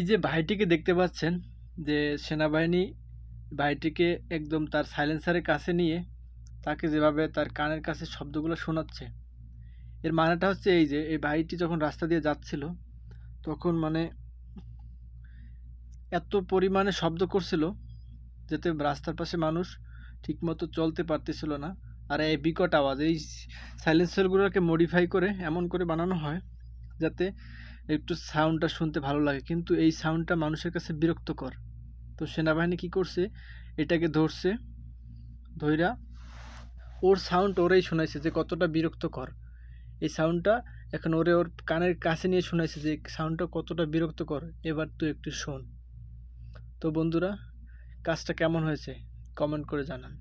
যে ভাইটিকে দেখতে পাচ্ছেন যে সেনাবাহিনী ভাইটিকে একদম তার সাইলেন্সারের কাছে নিয়ে তাকে যেভাবে তার কানের কাছে শব্দগুলো শোনাচ্ছে, এর মানেটা হচ্ছে এই যে এই ভাইটি যখন রাস্তা দিয়ে যাচ্ছিল তখন মানে এত পরিমাণে শব্দ করছিল যাতে রাস্তার পাশে মানুষ ঠিকমতো চলতে পারতেছিল না। আর এই বিকট আওয়াজ, এই সাইলেন্সারগুলোকে মডিফাই করে এমন করে বানানো হয় যাতে একটু সাউন্ডটা শুনতে ভালো লাগে, কিন্তু এই সাউন্ডটা মানুষের কাছে বিরক্তকর। তো সেনাবাহিনী কি করছে, এটাকে ধরছে, ধইরা ওর সাউন্ড ওরেই শোনাইছে যে কতটা বিরক্তকর এই সাউন্ডটা। এখন ওর কানের কাছে নিয়ে শোনাইছে যে সাউন্ডটা কতটা বিরক্তকর, এবার তুই একটু শোন। তো বন্ধুরা, কাজটা কেমন হয়েছে কমেন্ট করে জানান।